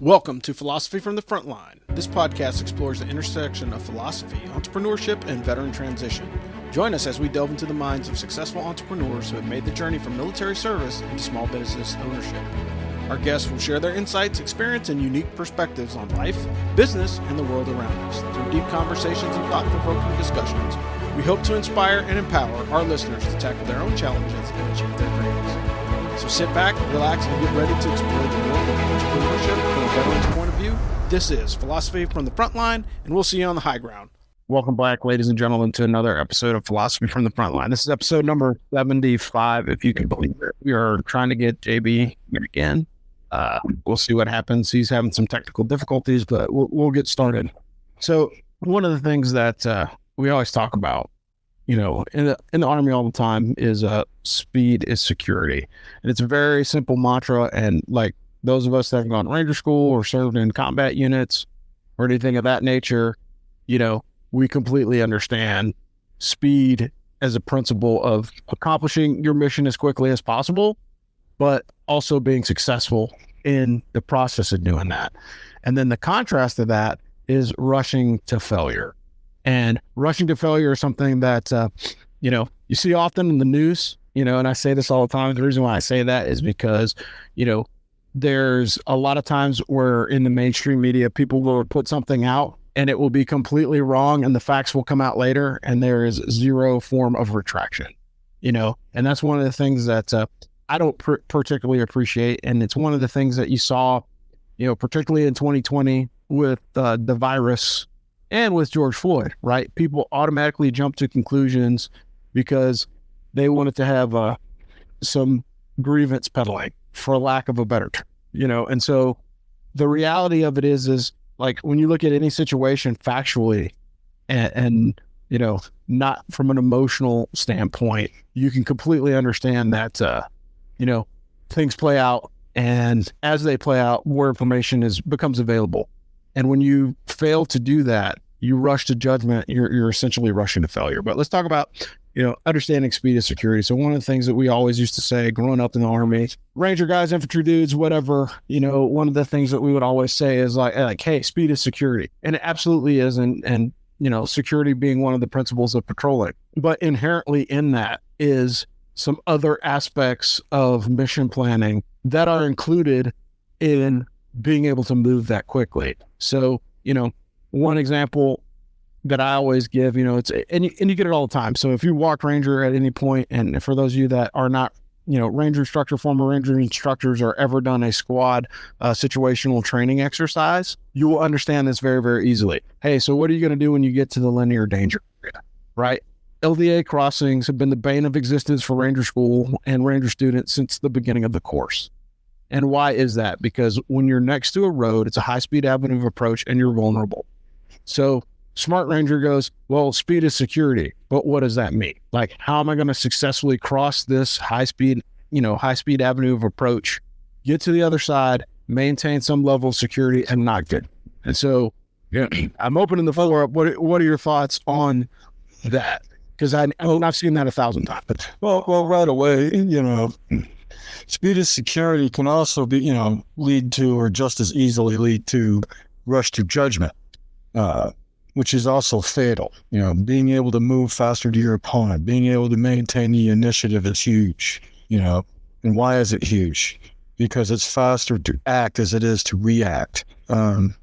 Welcome to Philosophy from the Frontline. This podcast explores the intersection of philosophy, entrepreneurship, and veteran transition. Join us as we delve into the minds of successful entrepreneurs who have made the journey from military service into small business ownership. Our guests will share their insights, experience, and unique perspectives on life, business, and the world around us. Through deep conversations and thought-provoking discussions, we hope to inspire and empower our listeners to tackle their own challenges and achieve their dreams. So sit back, relax, and get ready to explore the world of entrepreneurship from a veteran's point of view. This is Philosophy from the Frontline, and we'll see you on the high ground. Welcome back, ladies and gentlemen, to another episode of Philosophy from the Frontline. This is episode number 75, if you can believe it. We are trying to get JB here again. We'll see what happens. He's having some technical difficulties, but we'll get started. So one of the things that we always talk about, you know, in the Army all the time is speed is security. And it's a very simple mantra. And like those of us that have gone to Ranger school or served in combat units or anything of that nature, you know, we completely understand speed as a principle of accomplishing your mission as quickly as possible, but also being successful in the process of doing that. And then the contrast to that is rushing to failure. And rushing to failure is something that, you know, you see often in the news, you know, and I say this all the time. The reason why I say that is because, you know, there's a lot of times where in the mainstream media, people will put something out and it will be completely wrong and the facts will come out later and there is zero form of retraction, you know, and that's one of the things that I don't particularly appreciate. And it's one of the things that you saw, you know, particularly in 2020 with the virus and with George Floyd, right? People automatically jump to conclusions because they wanted to have some grievance peddling, for lack of a better term, you know? And so the reality of it is like when you look at any situation factually and you know, not from an emotional standpoint, you can completely understand that, you know, things play out, and as they play out, more information becomes available. And when you fail to do that, you rush to judgment, you're essentially rushing to failure. But let's talk about, you know, understanding speed is security. So one of the things that we always used to say growing up in the Army, Ranger guys, infantry dudes, whatever, you know, one of the things that we would always say is like, hey, speed is security. And it absolutely is. And, you know, security being one of the principles of patrolling. But inherently in that is some other aspects of mission planning that are included in being able to move that quickly. So, you know, one example that I always give, you know, and you get it all the time. So if you walk Ranger at any point, and for those of you that are not, you know, Ranger instructor, former Ranger instructors, or ever done a squad situational training exercise, you will understand this very, very easily. Hey, so what are you going to do when you get to the linear danger area, right? LDA crossings have been the bane of existence for Ranger school and Ranger students since the beginning of the course. And why is that? Because when you're next to a road, it's a high-speed avenue of approach and you're vulnerable. So Smart Ranger goes, well, speed is security, but what does that mean? Like, how am I going to successfully cross this high-speed avenue of approach, get to the other side, maintain some level of security, and not get? And so, yeah, I'm opening the floor up. What are your thoughts on that? Because I've seen that 1,000 times. Well, right away, you know, speed is security can also be, you know, lead to, or just as easily lead to, rush to judgment, which is also fatal. You know, being able to move faster to your opponent, being able to maintain the initiative is huge, you know. And why is it huge? Because it's faster to act as it is to react. I'm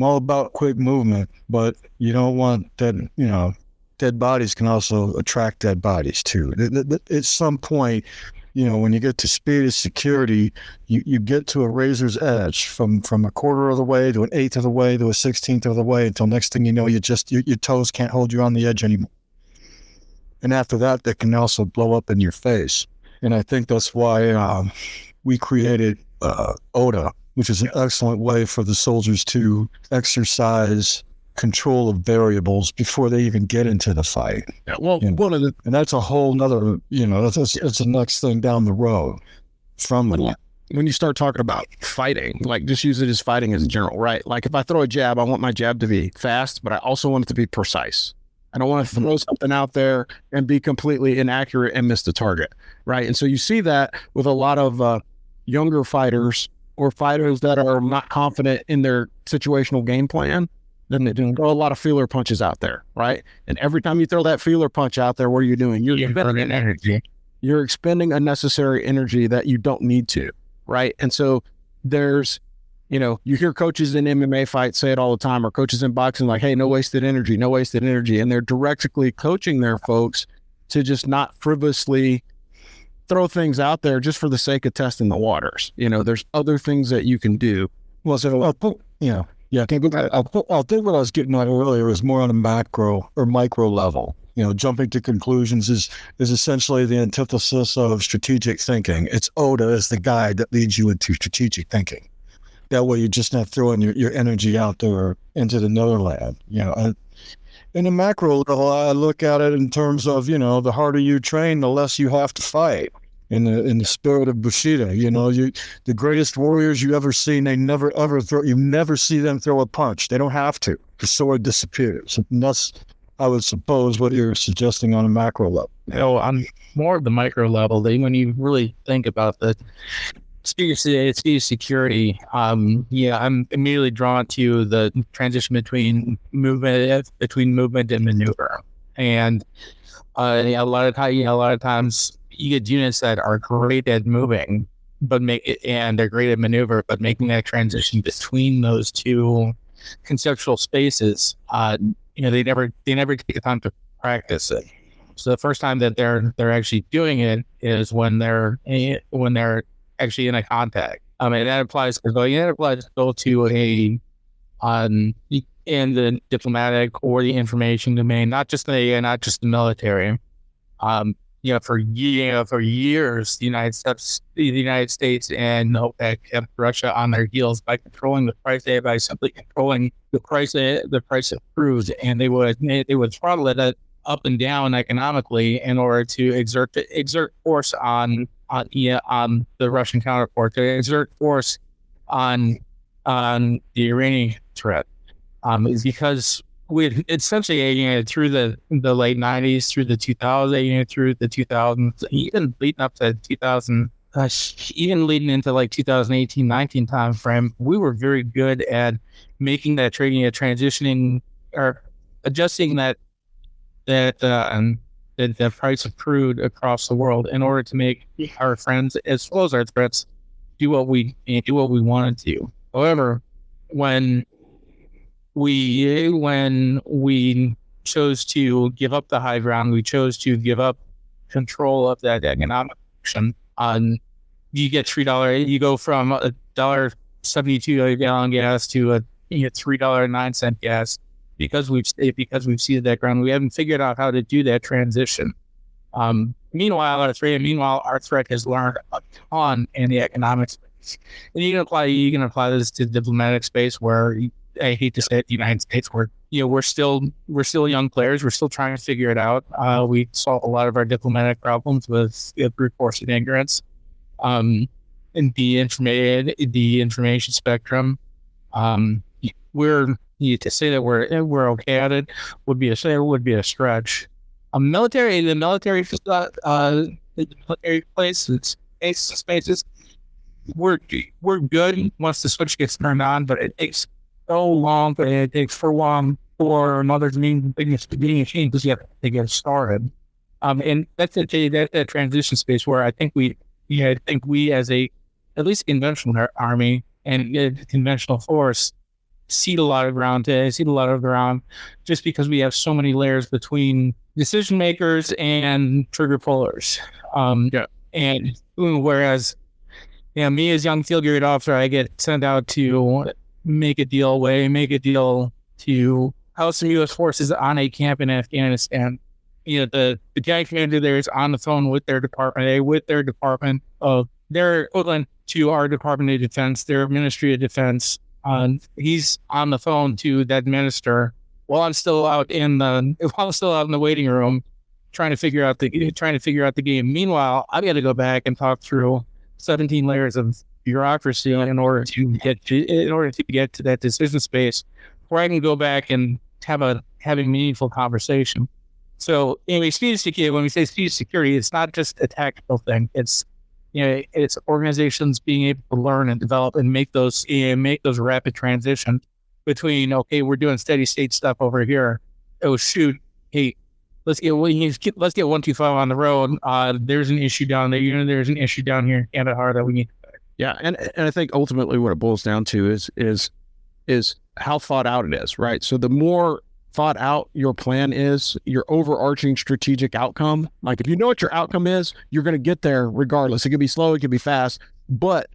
all about quick movement, but you don't want that, you know, dead bodies can also attract dead bodies too. At some point, you know, when you get to speed is security, you get to a razor's edge from a quarter of the way to an eighth of the way to a 16th of the way until next thing you know, your toes can't hold you on the edge anymore. And after that, they can also blow up in your face. And I think that's why we created OODA, which is an excellent way for the soldiers to exercise control of variables before they even get into the fight. Yeah, well, you know, and that's a whole nother, you know, that's the next thing down the road from when you start talking about fighting, like just use it as fighting as general, right? Like if I throw a jab, I want my jab to be fast, but I also want it to be precise. I don't want to throw something out there and be completely inaccurate and miss the target, right? And so you see that with a lot of younger fighters or fighters that are not confident in their situational game plan, then they throw a lot of feeler punches out there, right? And every time you throw that feeler punch out there, what are you doing? You're expending energy. You're expending unnecessary energy that you don't need to, right? And so there's, you hear coaches in MMA fights say it all the time, or coaches in boxing like, hey, no wasted energy. And they're directly coaching their folks to just not frivolously throw things out there just for the sake of testing the waters. There's other things that you can do. Well, so I think what I was getting at earlier is more on a macro or micro level. Jumping to conclusions is essentially the antithesis of strategic thinking. It's OODA is the guide that leads you into strategic thinking. That way you're just not throwing your energy out there into the netherland. In a macro level, I look at it in terms of, the harder you train, the less you have to fight. In the spirit of Bushido, the greatest warriors you ever seen, they never ever throw. You never see them throw a punch. They don't have to. The sword disappears. And that's, I would suppose, what you're suggesting on a macro level. On more of the micro level, when you really think about the speed of security, I'm immediately drawn to the transition between movement and maneuver, and a lot of times. You get units that are great at moving, and they're great at maneuver, but making that transition between those two conceptual spaces, they never take the time to practice it. So the first time that they're actually doing it is when they're actually in a contact. And that applies to go to in the diplomatic or the information domain, not just the military. For years, the United States and OPEC kept Russia on their heels by controlling the price, by simply controlling the price of crude, and they would throttle it up and down economically in order to exert force on the Russian counterpart, to exert force on the Iranian threat, is because we essentially, through the late 90s, through the 2000s, through the 2000s, even leading up to 2000, even leading into like 2018, 19 time frame, we were very good at making that transitioning or adjusting that the price of crude across the world in order to make our friends as well as our threats do what we wanted to. However, when we chose to give up the high ground, we chose to give up control of that economic action. You get $3. You go from $1.72 a gallon gas to a $3.09 gas because we've ceded that ground. We haven't figured out how to do that transition. Meanwhile, our threat has learned a ton in the economic space, and you can apply this to the diplomatic space where. I hate to say it, the United States, where we're still young players. We're still trying to figure it out. We solve a lot of our diplomatic problems with brute force and ignorance. In the information spectrum, to say that we're okay at it would be a stretch. The military places, spaces, we're good once the switch gets turned on, but it takes so long, but it takes for long for mothers being machines because you have to get started. And that's a transition space where I think we as at least conventional army and conventional force cede a lot of ground just because we have so many layers between decision makers and trigger pullers. And whereas, me as young field grade officer, I get sent out to make a deal to house some U.S. forces on a camp in Afghanistan. The battalion commander there is on the phone with their department of their equivalent to our Department of Defense, their Ministry of Defense. He's on the phone to that minister while I'm still out in the waiting room trying to figure out the game. Meanwhile, I've got to go back and talk through 17 layers of bureaucracy in order to get to that decision space where I can go back and have a meaningful conversation. So anyway, when we say speed of security, it's not just a tactical thing. It's it's organizations being able to learn and develop and make those rapid transitions between, okay, we're doing steady state stuff over here. Oh shoot, hey, let's get 125 on the road. There's an issue down there. There's an issue down here in Kandahar that we need. Yeah, and I think ultimately what it boils down to is how thought out it is, right? So the more thought out your plan is, your overarching strategic outcome, like if you know what your outcome is, you're going to get there regardless. It could be slow, it could be fast, but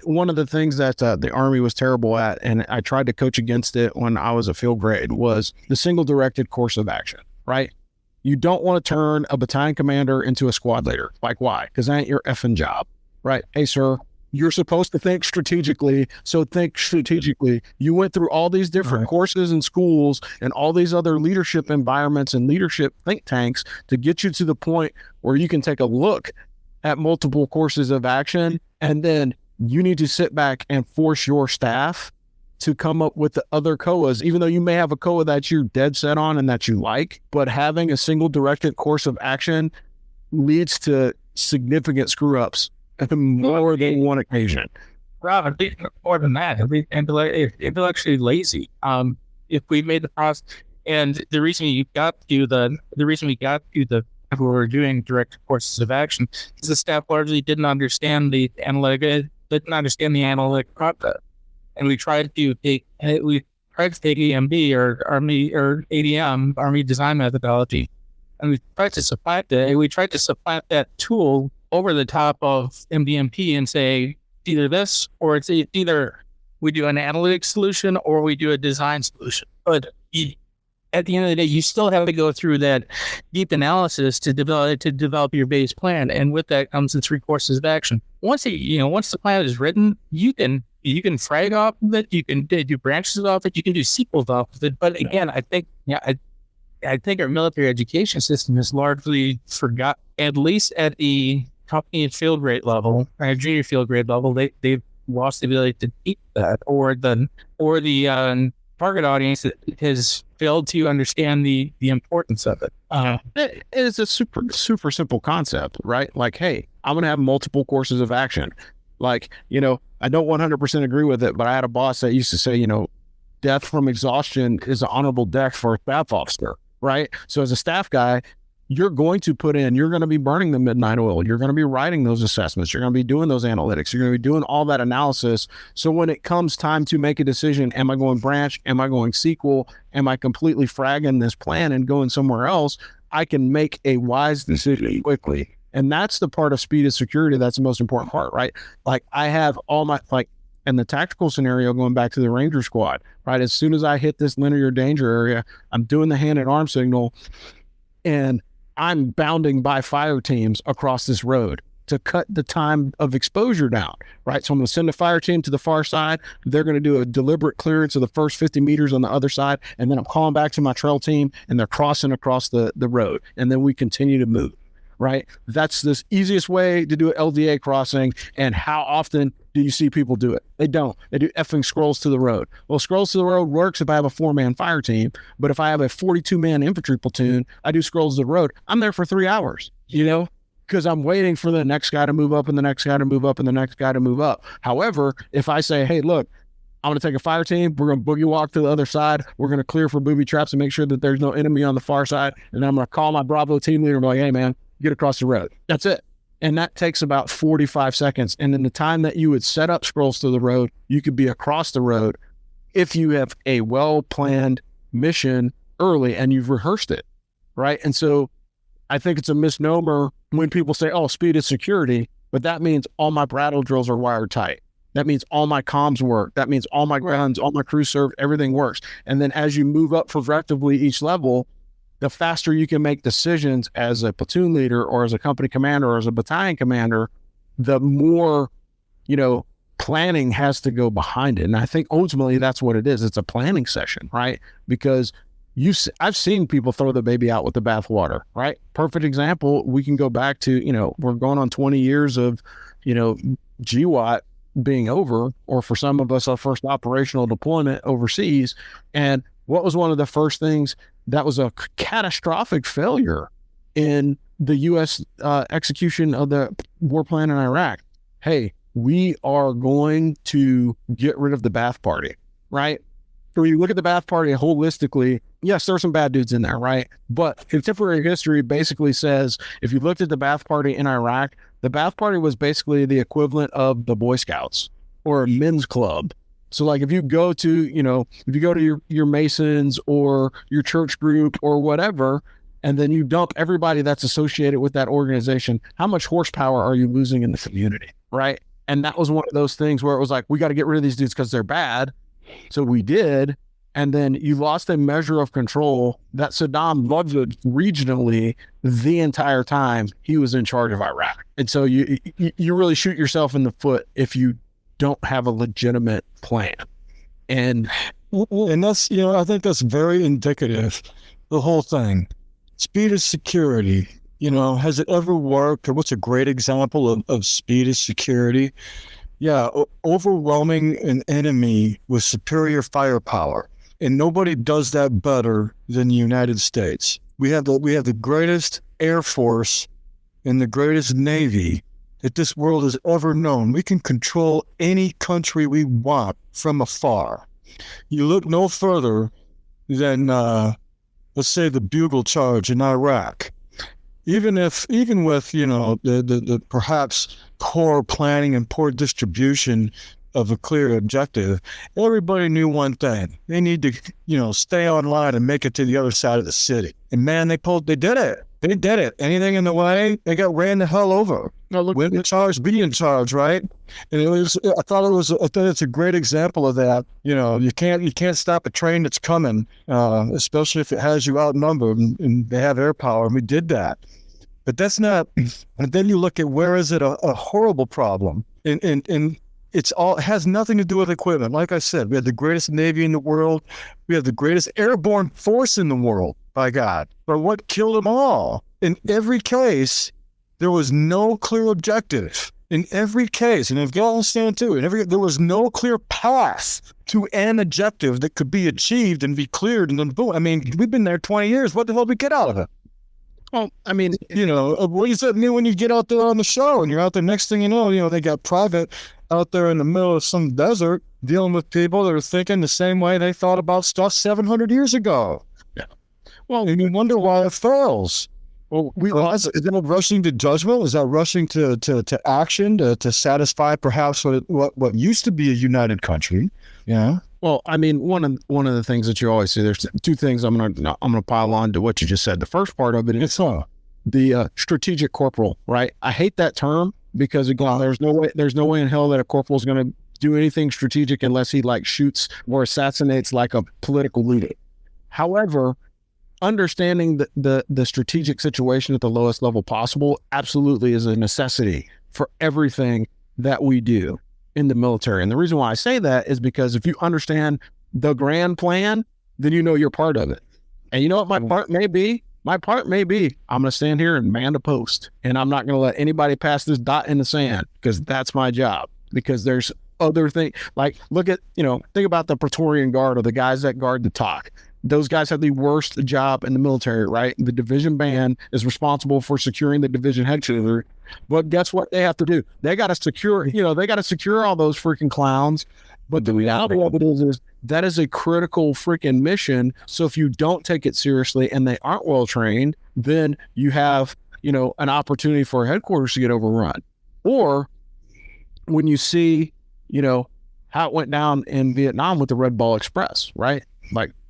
one of the things that the Army was terrible at, and I tried to coach against it when I was a field grade, was the single directed course of action, right? You don't want to turn a battalion commander into a squad leader. Like, why? Because that ain't your effing job, right? Hey, sir, you're supposed to think strategically, so think strategically. You went through all these different courses and schools and all these other leadership environments and leadership think tanks to get you to the point where you can take a look at multiple courses of action, and then you need to sit back and force your staff to come up with the other COAs, even though you may have a COA that you're dead set on and that you like, but having a single directed course of action leads to significant screw-ups more than one occasion. Rob, more than that, intellectually lazy. If we made the process, and the reason we got to the we were doing direct courses of action is the staff largely didn't understand the analytic process, and we tried to take AMD or ADM, Army Design Methodology, and we tried to supplant that tool over the top of MDMP and say either this or it's either we do an analytic solution or we do a design solution. But at the end of the day, you still have to go through that deep analysis to develop your base plan, and with that comes the 3 courses of action. Once the plan is written, you can frag off of it, you can do branches off it, you can do sequels off of it. But again, I think our military education system has largely forgot, at least at the company and field grade level, junior field grade level, they've lost the ability to teach that, or the target audience has failed to understand the importance of it. It is a super, super simple concept, right? Like, hey, I'm going to have multiple courses of action. Like, I don't 100% agree with it, but I had a boss that used to say, death from exhaustion is an honorable death for a staff officer, right? So as a staff guy, you're going to be burning the midnight oil. You're going to be writing those assessments. You're going to be doing those analytics. You're going to be doing all that analysis. So when it comes time to make a decision, am I going branch? Am I going sequel? Am I completely fragging this plan and going somewhere else? I can make a wise decision quickly. And that's the part of speed of security. That's the most important part, right? Like I have all my, in the tactical scenario, going back to the Ranger squad, right? As soon as I hit this linear danger area, I'm doing the hand and arm signal, and I'm bounding by fire teams across this road to cut the time of exposure down, right? So I'm going to send a fire team to the far side. They're going to do a deliberate clearance of the first 50 meters on the other side. And then I'm calling back to my trail team, and they're crossing across the road. And then we continue to move, right? That's the easiest way to do an LDA crossing. And how often do you see people do it? They don't. They do effing scrolls to the road. Well, scrolls to the road works if I have a 4-man fire team, but if I have a 42-man infantry platoon, I do scrolls to the road. I'm there for 3 hours, because I'm waiting for the next guy to move up and the next guy to move up and the next guy to move up. However, if I say, hey, look, I'm going to take a fire team, we're going to boogie walk to the other side, we're going to clear for booby traps and make sure that there's no enemy on the far side, and I'm going to call my Bravo team leader and be like, hey, man, get across the road. That's it. And that takes about 45 seconds. And in the time that you would set up scrolls to the road, you could be across the road if you have a well-planned mission early and you've rehearsed it, right? And so I think it's a misnomer when people say, oh, speed is security, but that means all my battle drills are wired tight. That means all my comms work. That means all my guns, all my crew serve, everything works. And then as you move up progressively each level, the faster you can make decisions as a platoon leader or as a company commander or as a battalion commander, the more, planning has to go behind it. And I think ultimately that's what it is. It's a planning session, right? Because I've seen people throw the baby out with the bathwater, right? Perfect example. We can go back to, we're going on 20 years of, GWAT being over, or for some of us, our first operational deployment overseas. And what was one of the first things that was a catastrophic failure in the U.S. Execution of the war plan in Iraq. Hey, we are going to get rid of the Ba'ath Party, right? So you look at the Ba'ath Party holistically, yes, there are some bad dudes in there, right? But contemporary history basically says, if you looked at the Ba'ath Party in Iraq, the Ba'ath Party was basically the equivalent of the Boy Scouts or a men's club. So like if you go to, if you go to your Masons or your church group or whatever, and then you dump everybody that's associated with that organization, how much horsepower are you losing in the community, right? And that was one of those things where it was like, we got to get rid of these dudes because they're bad. So we did. And then you lost a measure of control that Saddam loved regionally the entire time he was in charge of Iraq. And so you really shoot yourself in the foot if you don't have a legitimate plan. And that's, I think that's very indicative, the whole thing. Speed of security, has it ever worked? Or what's a great example of speed of security? Yeah, overwhelming an enemy with superior firepower. And nobody does that better than the United States. We have the greatest Air Force and the greatest Navy that this world has ever known. We can control any country we want from afar. You look no further than, let's say, the Bugle Charge in Iraq. Even with, the perhaps poor planning and poor distribution of a clear objective, everybody knew one thing. They need to, stay online and make it to the other side of the city. And man, they did it. They did it. Anything in the way, they got ran the hell over. No, look, win in charge, be in charge, right? And I thought it's a great example of that. You can't stop a train that's coming, especially if it has you outnumbered and they have air power. And we did that. But that's not, and then you look at where is it a horrible problem? And it has nothing to do with equipment. Like I said, we had the greatest Navy in the world. We had the greatest airborne force in the world, by God. But what killed them all? In every case, there was no clear objective. In every case, and Afghanistan too, there was no clear path to an objective that could be achieved and be cleared. And then boom, we've been there 20 years. What the hell did we get out of it? Well, what does that mean when you get out there on the show and you're out there, next thing you know, they got private out there in the middle of some desert dealing with people that are thinking the same way they thought about stuff 700 years ago. Yeah. Well, and you wonder why it fails. Well, is that rushing to judgment? Is that rushing to action to satisfy perhaps what used to be a united country? Yeah. Well, one of the things that you always see, there's two things I'm gonna pile on to what you just said. The first part of it is the strategic corporal, right? I hate that term because again, there's no way in hell that a corporal is going to do anything strategic unless he shoots or assassinates like a political leader. However, understanding the strategic situation at the lowest level possible absolutely is a necessity for everything that we do in the military. And the reason why I say that is because if you understand the grand plan, then you know you're part of it. And you know what my part may be? My part may be, I'm going to stand here and man a post, and I'm not going to let anybody pass this dot in the sand because that's my job. Because there's other things, look at, think about the Praetorian Guard or the guys that guard the talk. Those guys have the worst job in the military, right? The division band is responsible for securing the division headquarters. But guess what they have to do? They got to secure all those freaking clowns. But the reality of it is that is a critical freaking mission. So if you don't take it seriously and they aren't well trained, then you have, an opportunity for headquarters to get overrun. Or when you see, how it went down in Vietnam with the Red Ball Express, right?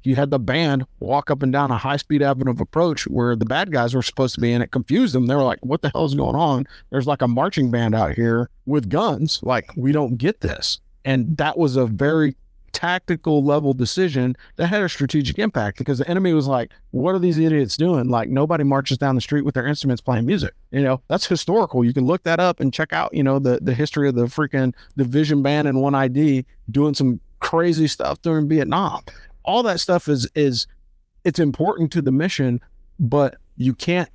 You had the band walk up and down a high-speed avenue of approach where the bad guys were supposed to be in. It confused them. They were like, what the hell is going on? There's a marching band out here with guns. We don't get this. And that was a very tactical level decision that had a strategic impact because the enemy was like, what are these idiots doing? Nobody marches down the street with their instruments playing music. That's historical. You can look that up and check out, the history of the freaking division band and 1ID doing some crazy stuff during Vietnam. All that stuff is it's important to the mission, but you can't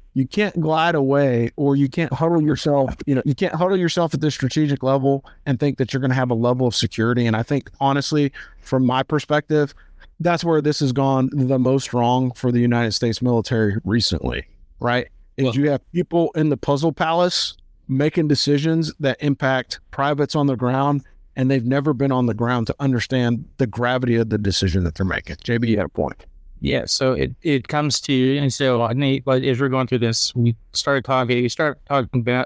glide away, or you can't huddle yourself, you can't huddle yourself at this strategic level and think that you're going to have a level of security. And I think honestly, from my perspective, that's where this has gone the most wrong for the United States military recently, right? is you have people in the puzzle palace making decisions that impact privates on the ground, and they've never been on the ground to understand the gravity of the decision that they're making. JB, you had a point. Yeah, so it comes to, and so Nate, as we're going through this, we start talking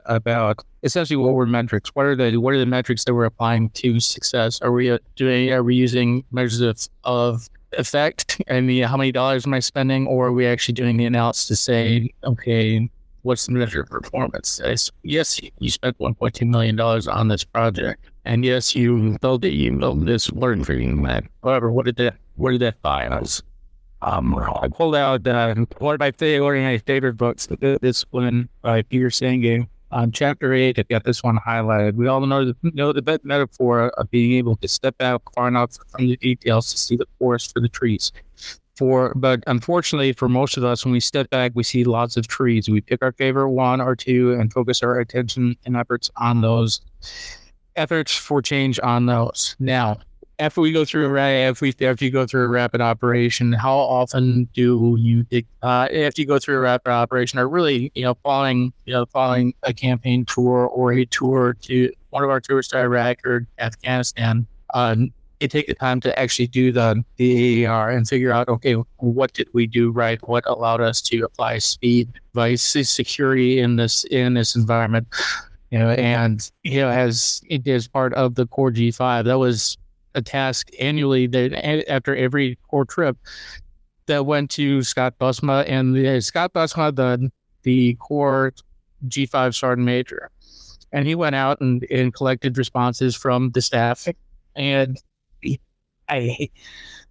about essentially what were metrics. What are the metrics that we're applying to success? Are we using measures of effect? I mean, how many dollars am I spending, or are we actually doing the analysis to say, okay, what's the measure of performance? Yes, you spent $1.2 million on this project, and yes, you built this learning freaking map. However, what did that buy us? I pulled out one of my favorite books, The Discipline by Peter Senge. Chapter 8, I've got this one highlighted. We all know the metaphor of being able to step out far enough from the details to see the forest for the trees. But unfortunately, for most of us, when we step back, we see lots of trees. We pick our favorite one or two and focus our attention and efforts on those. Efforts for change on those. Now, after you go through a rapid operation, how often do you after you go through a rapid operation, are really following a campaign tour or a tour to one of our tours to Iraq or Afghanistan? It take the time to actually do the AAR and figure out, okay, what did we do right? What allowed us to apply speed, vice, security in this environment? As it is part of the core G5, that was a task annually that after every core trip that went to Scott Busma, and the core G5 Sergeant Major, and he went out and collected responses from the staff, and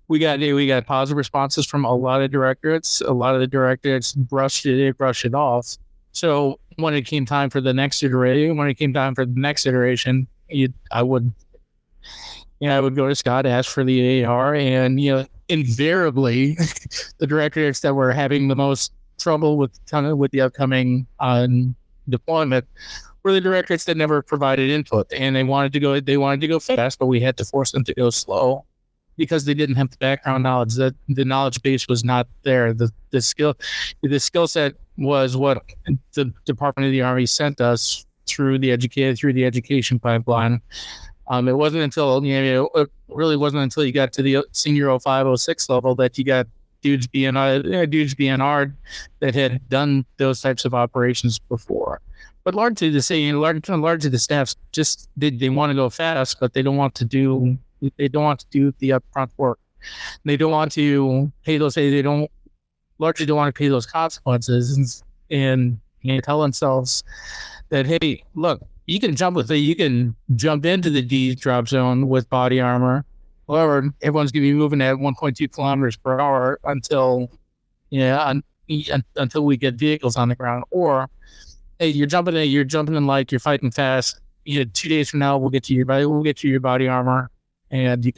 we got positive responses from a lot of directorates. A lot of the directorates brushed it off. So when it came time for the next iteration, I would go to Scott, ask for the AR, and invariably the directorates that were having the most trouble with the upcoming deployment were the directorates that never provided input, and they wanted to go fast, but we had to force them to go slow because they didn't have the background knowledge. That the knowledge base was not there. The skill set was what the Department of the Army sent us through the education pipeline. It wasn't until it really wasn't until you got to the senior 05, 06 level that you got dudes BNR that had done those types of operations before. But largely the staff just they want to go fast, but they don't want to do the upfront work. They don't want to pay those. They don't want to pay those consequences and tell themselves that, hey, look, you can jump into the D drop zone with body armor. However, everyone's going to be moving at 1.2 kilometers per hour until we get vehicles on the ground. Or, hey, you're jumping in like you're fighting fast. 2 days from now, we'll get you your body armor, and you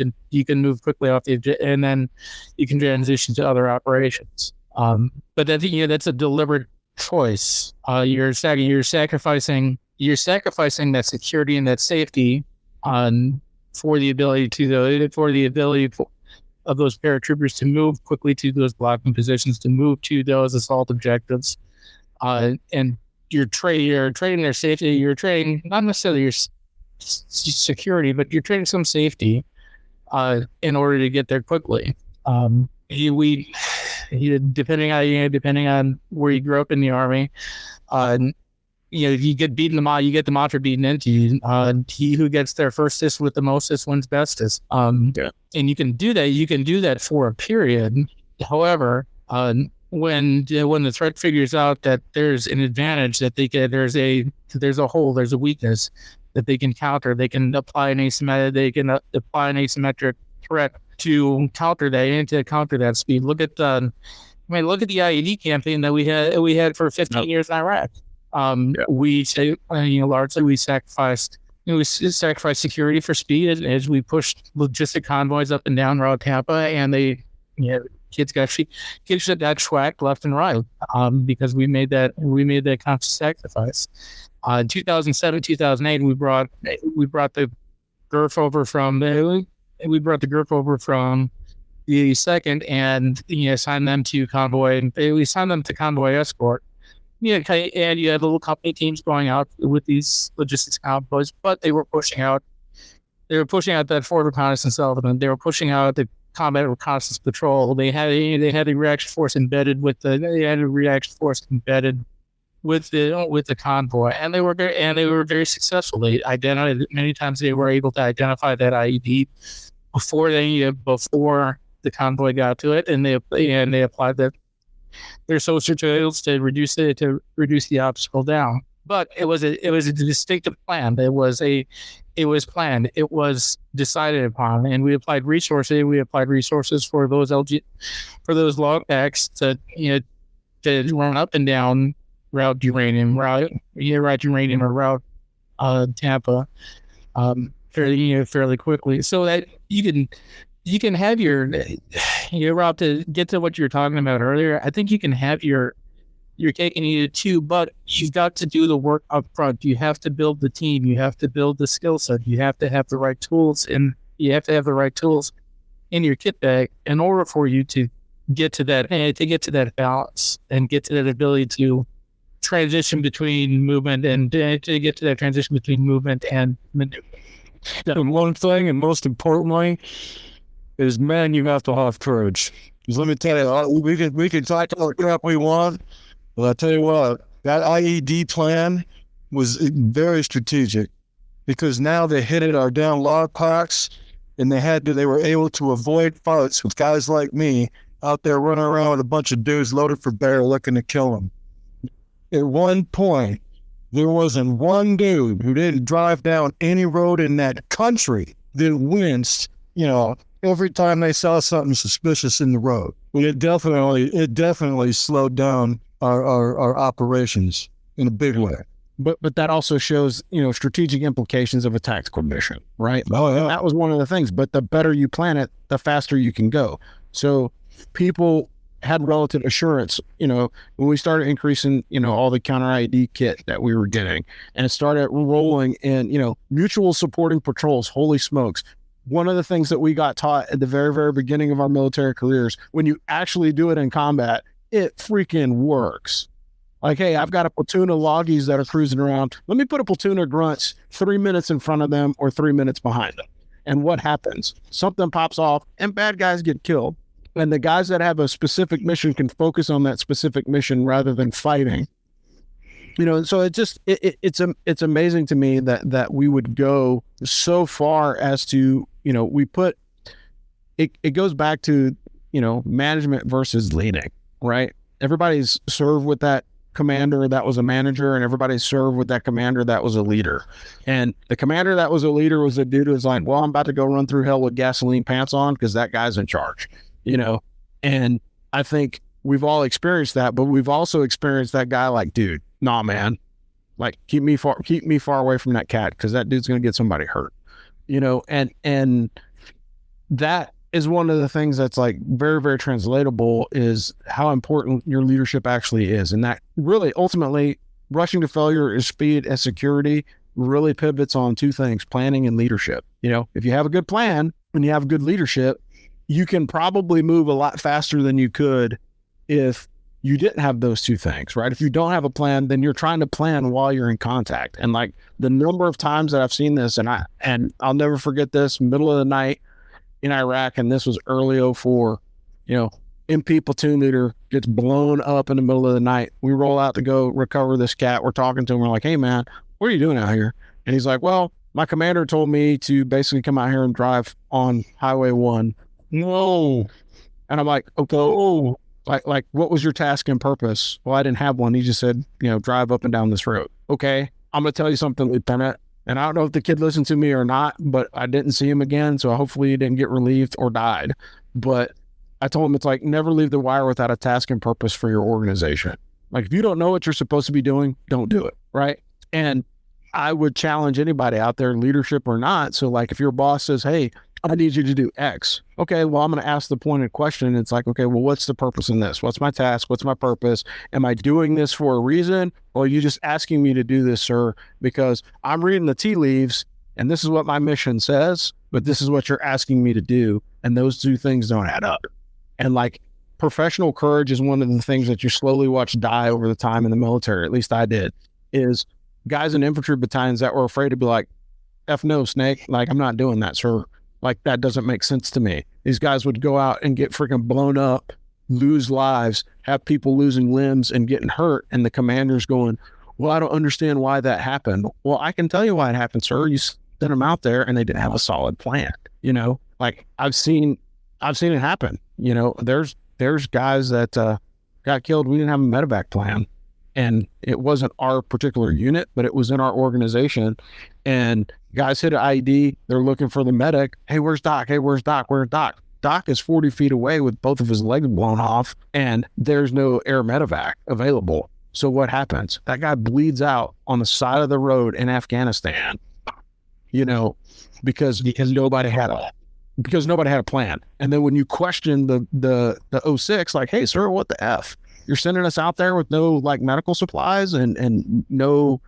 can move quickly off and then you can transition to other operations. But that's a deliberate choice. You're sacrificing that security and that safety for the ability of those paratroopers to move quickly to those blocking positions, to move to those assault objectives, and you're training their safety. You're training not necessarily your security, but you're training some safety in order to get there quickly. Depending on where you grew up in the Army, you get the mantra beaten into you. He who gets there fastest with the mostest wins bestest. And you can do that for a period. However, when the threat figures out that there's an advantage, that there's a hole, there's a weakness that they can counter, they can apply an asymmetric threat to counter that speed. Look at the IED campaign that we had for 15 years in Iraq. We say, largely we sacrificed security for speed as we pushed logistic convoys up and down Route Tampa, and kids got schwacked left and right because we made that conscious sacrifice. In 2007, 2008, we brought the GERF over from the 82nd and assigned them to convoy. We assigned them to convoy escort. and you had little company teams going out with these logistics convoys, but they were pushing out that forward reconnaissance element. They were pushing out the combat reconnaissance patrol. They had a reaction force embedded with the convoy, and they were very successful. They identified many times. They were able to identify that IED before the convoy got to it, and they applied their social tools to reduce the obstacle down. But it was a distinctive plan. It was planned. It was decided upon, and we applied resources. We applied resources for those log packs to run up and down route uranium or route Tampa fairly quickly, so that you can have your route. To get to what you were talking about earlier, I think you can have your cake and eat it too, but you've got to do the work up front. You have to build the team. You have to build the skill set. You have to have the right tools, and you have to have the right tools in your kit bag in order for you to get to that balance and get to that ability to transition between movement and maneuver. And one thing, and most importantly, is, man, you have to have courage. Because let me tell you, we can talk all the crap we want, but I tell you what, that IED plan was very strategic, because now they hit our down log packs, and they were able to avoid fights with guys like me out there running around with a bunch of dudes loaded for bear looking to kill them. At one point, there wasn't one dude who didn't drive down any road in that country that winced, every time they saw something suspicious in the road. It definitely slowed down our operations in a big way. But that also shows, strategic implications of a tactical mission, right? Oh, yeah. That was one of the things. But the better you plan it, the faster you can go. So people had relative assurance, when we started increasing, all the counter IED kit that we were getting, and it started rolling in, mutual supporting patrols. Holy smokes. One of the things that we got taught at the very, very beginning of our military careers, when you actually do it in combat, it freaking works. Like, hey, I've got a platoon of loggies that are cruising around. Let me put a platoon of grunts 3 minutes in front of them or 3 minutes behind them. And what happens? Something pops off and bad guys get killed. And the guys that have a specific mission can focus on that specific mission rather than fighting. So it's amazing to me that we would go so far as to, we put it goes back to, management versus leading, right? Everybody's served with that commander that was a manager, and everybody's served with that commander that was a leader. And the commander that was a leader was a dude who was like, well, I'm about to go run through hell with gasoline pants on because that guy's in charge. And I think we've all experienced that, but we've also experienced that guy like, dude, nah, man, like keep me far away from that cat, because that dude's going to get somebody hurt, and that is one of the things that's like very, very translatable, is how important your leadership actually is. And that really ultimately, rushing to failure is speed and security really pivots on two things: planning and leadership. If you have a good plan and you have good leadership, you can probably move a lot faster than you could if you didn't have those two things, right? If you don't have a plan, then you're trying to plan while you're in contact. And like the number of times that I've seen this, and I'll never forget this, middle of the night in Iraq, and this was early 2004, MP platoon leader gets blown up in the middle of the night. We roll out to go recover this cat. We're talking to him. We're like, hey man, what are you doing out here? And he's like, well, my commander told me to basically come out here and drive on Highway 1. No. And I'm like, okay, oh, like what was your task and purpose? Well, I didn't have one. He just said, drive up and down this road. Okay, I'm going to tell you something, Lieutenant. And I don't know if the kid listened to me or not, but I didn't see him again. So hopefully he didn't get relieved or died. But I told him, it's like, never leave the wire without a task and purpose for your organization. Like, if you don't know what you're supposed to be doing, don't do it. Right. And I would challenge anybody out there, leadership or not. So like, if your boss says, hey, I need you to do X. Okay, well, I'm going to ask the pointed question. It's like, okay, well, what's the purpose in this? What's my task? What's my purpose? Am I doing this for a reason? Or are you just asking me to do this, sir, because I'm reading the tea leaves and this is what my mission says, but this is what you're asking me to do. And those two things don't add up. And like, professional courage is one of the things that you slowly watch die over the time in the military. At least I did. Is guys in infantry battalions that were afraid to be like, F no, Snake. Like, I'm not doing that, sir. Like, that doesn't make sense to me. These guys would go out and get freaking blown up, lose lives, have people losing limbs and getting hurt. And the commander's going, well, I don't understand why that happened. Well, I can tell you why it happened, sir. You sent them out there and they didn't have a solid plan. You know, like I've seen it happen. You know, there's guys that got killed. We didn't have a medevac plan. And it wasn't our particular unit, but it was in our organization. And guys hit an IED. They're looking for the medic. Hey, where's Doc? Hey, where's Doc? Where's Doc? Doc is 40 feet away with both of his legs blown off, and there's no air medevac available. So what happens? That guy bleeds out on the side of the road in Afghanistan, you know, because nobody had a plan. And then when you question the 06, like, hey, sir, what the F? You're sending us out there with no like medical supplies and no,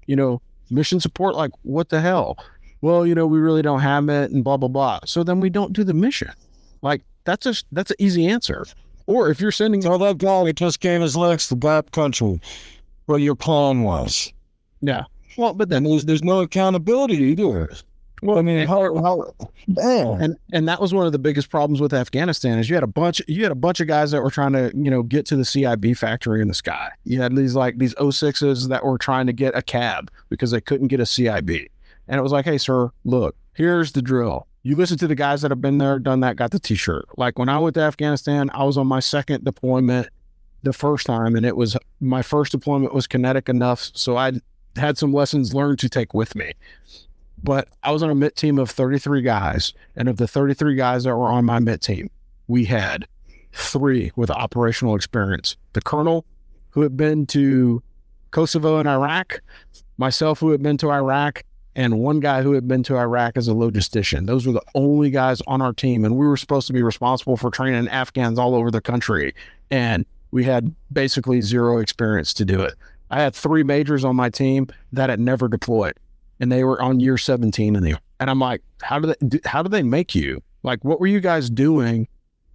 you know, mission support. Like, what the hell? Well, you know, we really don't have it and blah, blah, blah. So then we don't do the mission. Like, that's an easy answer. Or if you're sending... So that guy just gave his legs to back country where your plan was. Yeah. Well, but then there's no accountability either. Well, I mean, and that was one of the biggest problems with Afghanistan is you had a bunch of guys that were trying to, you know, get to the CIB factory in the sky. You had these 06s that were trying to get a cab because they couldn't get a CIB. And it was like, hey, sir, look, here's the drill. You listen to the guys that have been there, done that, got the t-shirt. Like when I went to Afghanistan, I was on my second deployment the first time, and it was my first deployment was kinetic enough. So I had some lessons learned to take with me. But I was on a MIT team of 33 guys. And of the 33 guys that were on my MIT team, we had 3 with operational experience. The colonel who had been to Kosovo and Iraq, myself who had been to Iraq, and one guy who had been to Iraq as a logistician. Those were the only guys on our team. And we were supposed to be responsible for training Afghans all over the country. And we had basically 0 experience to do it. I had 3 majors on my team that had never deployed. And they were on year 17 and I'm like, how do they make you? Like, what were you guys doing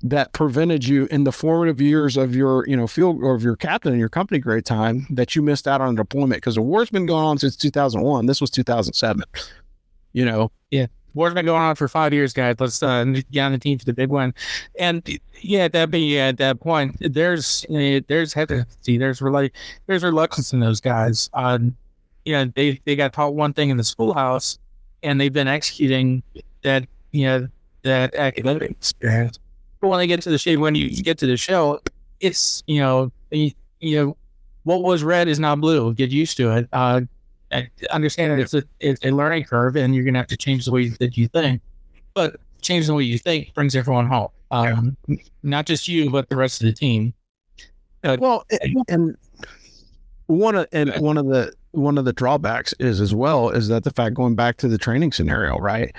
that prevented you in the formative years of your, you know, field or of your captain and your company grade time that you missed out on a deployment? Because the war's been going on since 2001. This was 2007, you know? Yeah. War's been going on for 5 years, guys. Let's get on the team to the big one. And yeah, at that point, there's hesitancy, there's reluctance in those guys. You know, they got taught one thing in the schoolhouse, and they've been executing that, you know, that academic experience. But when you get to the show, it's, you know, what was red is not blue. Get used to it. Understand that it's a learning curve, and you're gonna have to change the way that you think. But changing the way you think brings everyone home. Not just you, but the rest of the team. Well, and one of the drawbacks is that the fact, going back to the training scenario, right?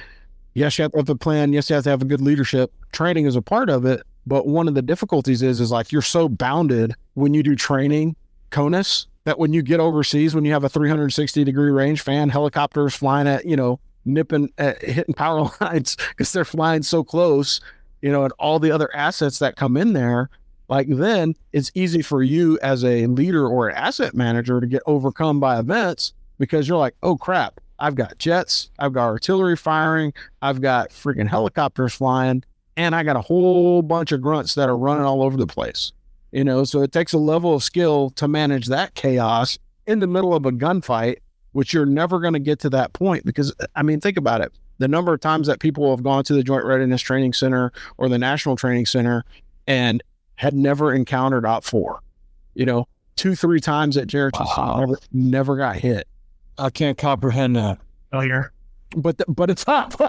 Yes, you have to have a plan. Yes, you have to have a good leadership. Training is a part of it. But one of the difficulties is like you're so bounded when you do training, CONUS, that when you get overseas, when you have a 360-degree range fan, helicopters flying at, you know, hitting power lines because they're flying so close, you know, and all the other assets that come in there, like then it's easy for you as a leader or an asset manager to get overcome by events because you're like, oh crap, I've got jets, I've got artillery firing, I've got freaking helicopters flying, and I got a whole bunch of grunts that are running all over the place. You know, so it takes a level of skill to manage that chaos in the middle of a gunfight, which you're never going to get to that point because, I mean, think about it. The number of times that people have gone to the Joint Readiness Training Center or the National Training Center and had never encountered OPFOR, you know, 2-3 times at JRTC, never got hit. I can't comprehend that. Oh, you're... But it's not.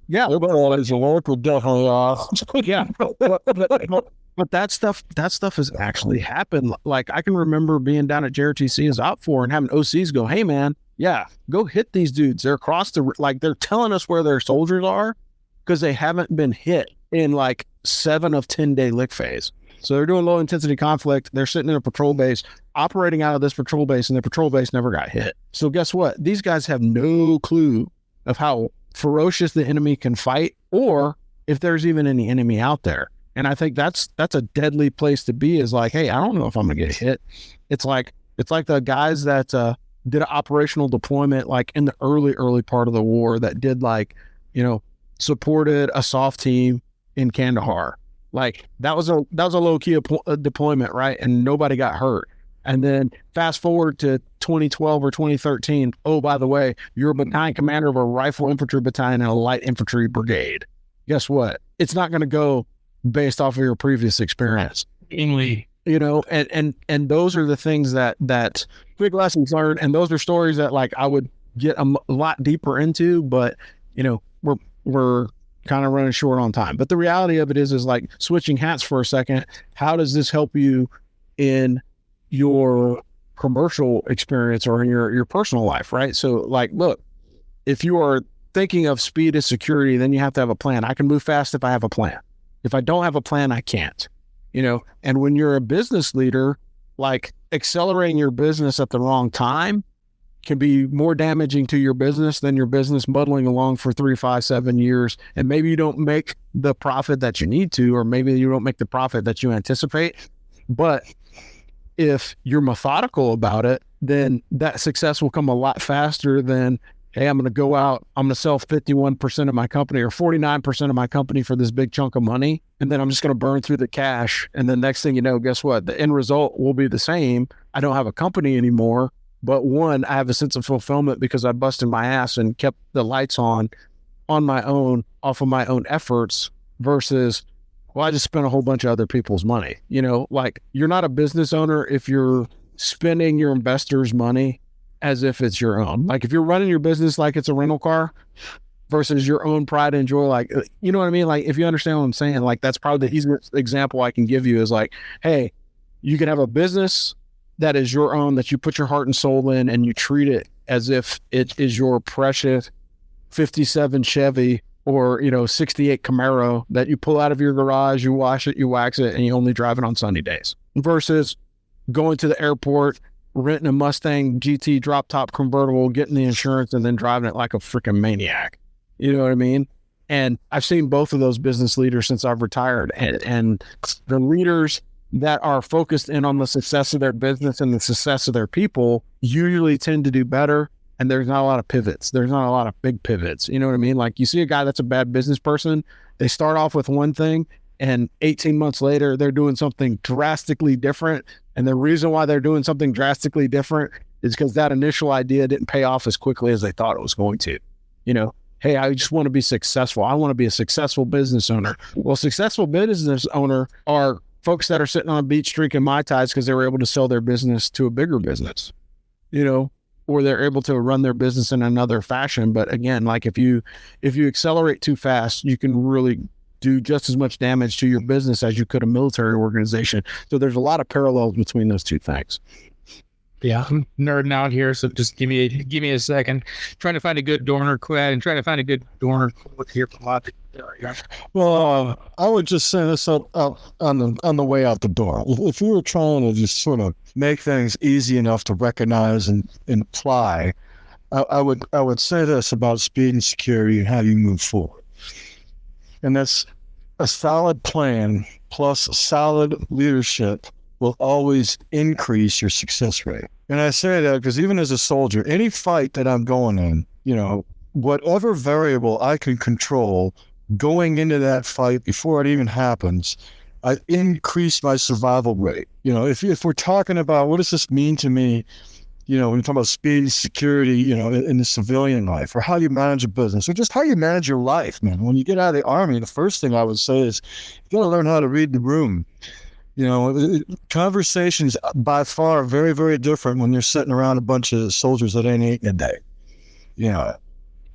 Yeah, it's a local definitely. Yeah, but that stuff has actually happened. Like I can remember being down at JRTC as OPFOR and having OCs go, "Hey man, yeah, go hit these dudes. They're across they're telling us where their soldiers are because they haven't been hit in like 7 of 10 day lick phase. So they're doing low intensity conflict. They're sitting in a patrol base, operating out of this patrol base, and the patrol base never got hit. So guess what? These guys have no clue of how ferocious the enemy can fight, or if there's even any enemy out there. And I think that's a deadly place to be, is like, hey, I don't know if I'm gonna get hit. It's like the guys that did an operational deployment like in the early part of the war, that did like, supported a soft team in Kandahar. Like that was a low key deployment, right? And nobody got hurt. And then fast forward to 2012 or 2013. Oh, by the way, you're a battalion commander of a rifle infantry battalion and a light infantry brigade. Guess what? It's not going to go based off of your previous experience. And those are the things that big lessons learned. And those are stories that like I would get a lot deeper into, but we're kind of running short on time. But the reality of it is like, switching hats for a second, how does this help you in your commercial experience or in your personal life, right? So like, look, if you are thinking of speed as security, then you have to have a plan. I can move fast if I have a plan. If I don't have a plan, I can't, and when you're a business leader, like accelerating your business at the wrong time can be more damaging to your business than your business muddling along for 3, 5, 7 years. And maybe you don't make the profit that you need to, or maybe you don't make the profit that you anticipate. But if you're methodical about it, then that success will come a lot faster than, hey, I'm going to go out, I'm going to sell 51% of my company or 49% of my company for this big chunk of money. And then I'm just going to burn through the cash. And then next thing you know, guess what? The end result will be the same. I don't have a company anymore. But one, I have a sense of fulfillment because I busted my ass and kept the lights on my own, off of my own efforts, versus, well, I just spent a whole bunch of other people's money. Like, you're not a business owner if you're spending your investors' money as if it's your own. Like, if you're running your business like it's a rental car versus your own pride and joy, like, you know what I mean? Like, if you understand what I'm saying, like, that's probably the easiest example I can give you is like, hey, you can have a business that is your own, that you put your heart and soul in, and you treat it as if it is your precious 57 Chevy or, 68 Camaro that you pull out of your garage, you wash it, you wax it, and you only drive it on sunny days, versus going to the airport, renting a Mustang GT drop top convertible, getting the insurance, and then driving it like a freaking maniac. You know what I mean? And I've seen both of those business leaders since I've retired, and the leaders that are focused in on the success of their business and the success of their people usually tend to do better. And there's not a lot of pivots. There's not a lot of big pivots. You know what I mean? Like, you see a guy that's a bad business person, they start off with one thing, and 18 months later, they're doing something drastically different. And the reason why they're doing something drastically different is because that initial idea didn't pay off as quickly as they thought it was going to. Hey, I just want to be successful. I want to be a successful business owner. Well, successful business owner are folks that are sitting on a beach drinking Mai Tais because they were able to sell their business to a bigger business, or they're able to run their business in another fashion. But again, like, if you accelerate too fast, you can really do just as much damage to your business as you could a military organization. So there's a lot of parallels between those two things. Yeah, I'm nerding out here, so just give me a second. Trying to find a good Dorner quote and trying to find a good Dorner quote here from Logic. Well, I would just say this on the way out the door. If you were trying to just sort of make things easy enough to recognize and apply, I would say this about speed and security and how you move forward. And that's a solid plan plus solid leadership will always increase your success rate. And I say that because even as a soldier, any fight that I'm going in, whatever variable I can control going into that fight before it even happens, I increase my survival rate. If we're talking about what does this mean to me, when you're talking about speed and security, in the civilian life, or how you manage a business, or just how you manage your life, man. When you get out of the Army, the first thing I would say is you got to learn how to read the room. Conversations by far very, very different when you're sitting around a bunch of soldiers that ain't eating a day.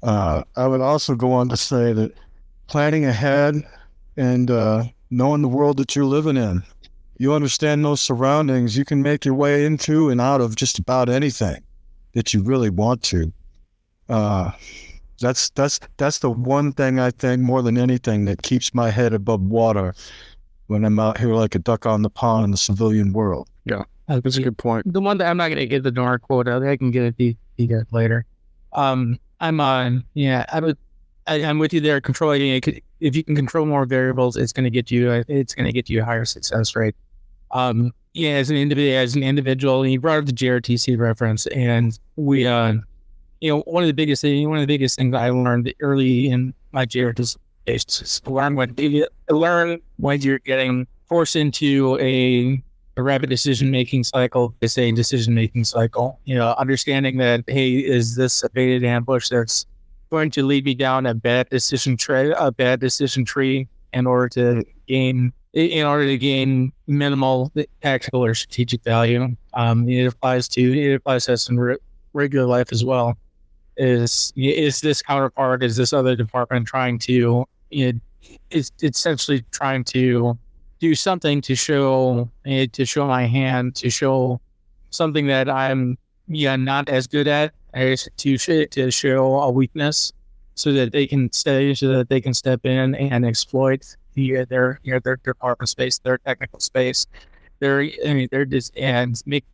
I would also go on to say that planning ahead and knowing the world that you're living in, you understand those surroundings, you can make your way into and out of just about anything that you really want to. That's the one thing I think more than anything that keeps my head above water when I'm out here like a duck on the pond in the civilian world. Yeah, that's a good point. The one that I'm not going to get the Dorner quote out, I can get it later. I would I'm with you there. Controlling it, if you can control more variables, it's going to get you a higher success rate. As an individual, and you brought up the JRTC reference, and we, one of the biggest things I learned early in my JRTC is learn when you're getting forced into a rapid decision-making cycle, understanding that, hey, is this a baited ambush that's going to lead me down a bad decision tree in order to gain minimal tactical or strategic value. It applies to us in regular life as well. Is this counterpart, is this other department trying to, it's essentially trying to do something to show my hand, to show something that I'm not as good at, to show a weakness, so that they can step in and exploit their department space, their technical space, and make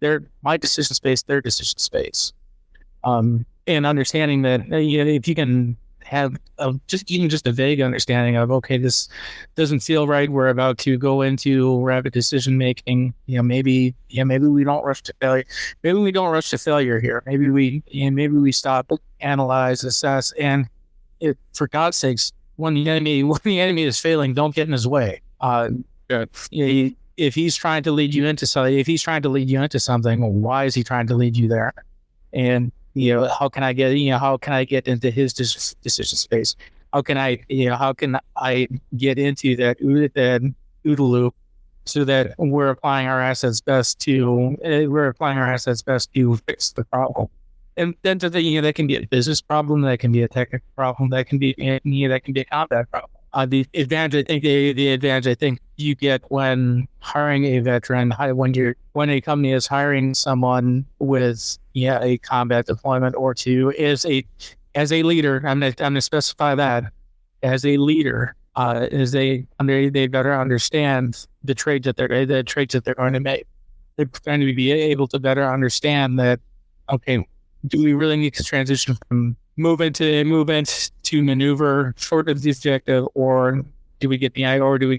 my decision space their decision space. And understanding that if you can have just a vague understanding of, okay, this doesn't feel right, we're about to go into rapid decision making. Maybe we don't rush to failure. Maybe we don't rush to failure here. Maybe we stop, analyze, assess, and for God's sakes, when the enemy is failing, don't get in his way. If he's trying to lead you into something, well, why is he trying to lead you there? And how can I get into his decision space? How can I get into that OODA loop, so that we're applying our assets best to fix the problem? And then that can be a business problem, that can be a technical problem, that can be a combat problem. The advantage I think you get when hiring a veteran, when a company is hiring someone with a combat deployment or two, as a leader. I'm gonna specify that as a leader, they better understand the trades that they're going to make. They're going to be able to better understand that, okay, do we really need to transition from movement to maneuver short of the objective, or do we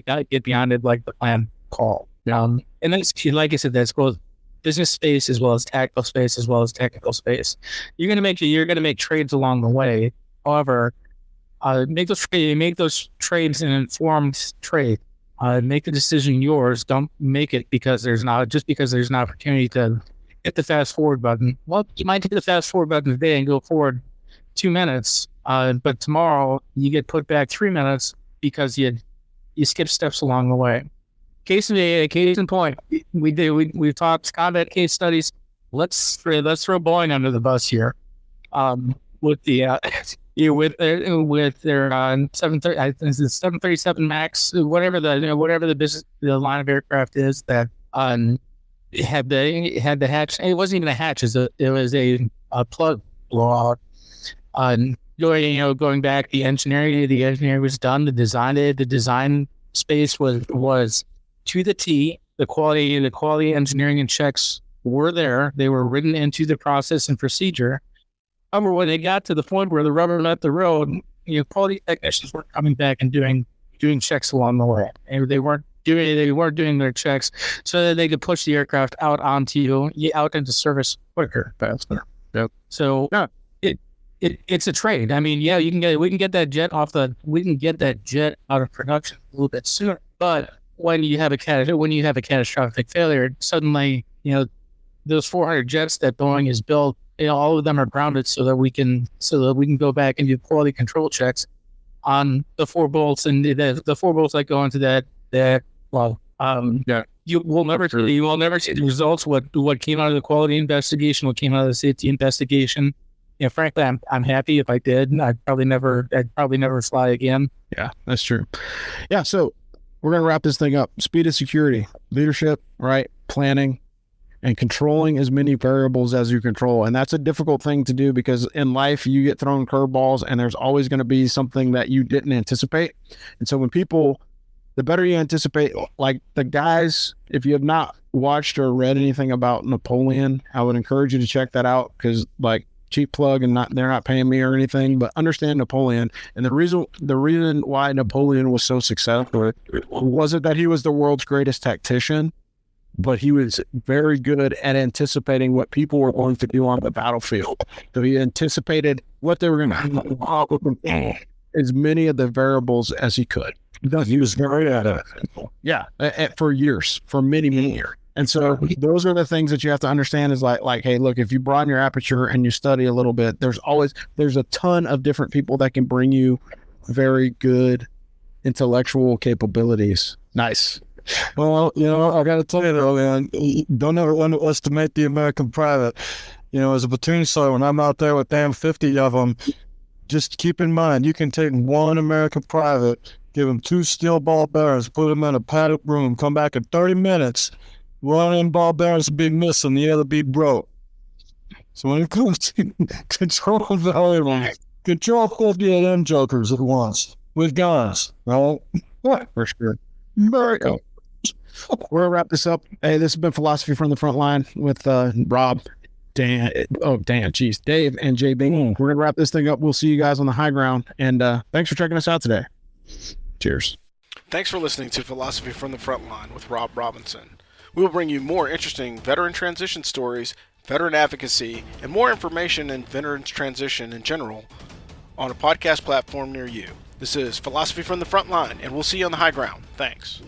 not get beyond it like the plan call? And that's, like I said, that's both business space as well as tactical space as well as technical space. You're gonna make trades along the way. However, make those trades an informed trade. Make the decision yours. Don't make it because there's an opportunity to hit the fast forward button. Well, you might hit the fast forward button today and go forward 2 minutes, but tomorrow you get put back 3 minutes because you skip steps along the way. Case in point, we've talked combat case studies. Let's throw Boeing under the bus here. With their 737 Max, whatever the line of aircraft is that had the hatch. It wasn't even a hatch. It was a plug blowout. Going back, the engineering was done. The design space was to the T. The quality engineering and checks were there. They were written into the process and procedure. However, when they got to the point where the rubber met the road, quality technicians weren't coming back and doing checks along the way, and they weren't doing their checks so that they could push the aircraft out into service quicker, faster. Yep. So it's a trade. I mean, we can get that jet out of production a little bit sooner. But when you have a catastrophic failure, suddenly those 400 jets that Boeing has built, all of them are grounded so that we can go back and do quality control checks on the 4 bolts and the 4 bolts that go into that. You will never see the results. What came out of the quality investigation, what came out of the safety investigation. Frankly, I'm happy. If I did, I'd probably never fly again. Yeah, that's true. Yeah, so we're gonna wrap this thing up. Speed of security, leadership, right? Planning, and controlling as many variables as you control. And that's a difficult thing to do because in life you get thrown curveballs and there's always going to be something that you didn't anticipate. And so when the better you anticipate, like the guys, if you have not watched or read anything about Napoleon, I would encourage you to check that out because cheap plug, and they're not paying me or anything, but understand Napoleon. And the reason why Napoleon was so successful wasn't that he was the world's greatest tactician, but he was very good at anticipating what people were going to do on the battlefield. So he anticipated what they were going to do, as many of the variables as he could. He was very at it. Yeah, for years, for many years. And so those are the things that you have to understand is like, hey, look, if you broaden your aperture and you study a little bit, there's a ton of different people that can bring you very good intellectual capabilities. Nice. Well, I got to tell you though, man, don't ever underestimate the American private. As a platoon sergeant, when I'm out there with damn 50 of them, just keep in mind, you can take one American private, give him 2 steel ball bearings, put them in a padded room, come back in 30 minutes, one of them ball bearings will be missing, the other be broke. So when it comes to control volume, control 50 of them jokers at once with guns, right? For sure. Very good. We're gonna wrap this up. Hey, this has been Philosophy from the Front Line with Rob, Dave, and JB. We're gonna wrap this thing up. We'll see you guys on the high ground, and thanks for checking us out today. Cheers. Thanks for listening to Philosophy from the Front Line with Rob Robinson. We will bring you more interesting veteran transition stories, veteran advocacy, and more information in veterans transition in general on a podcast platform near you. This is Philosophy from the Front Line, and we'll see you on the high ground. Thanks.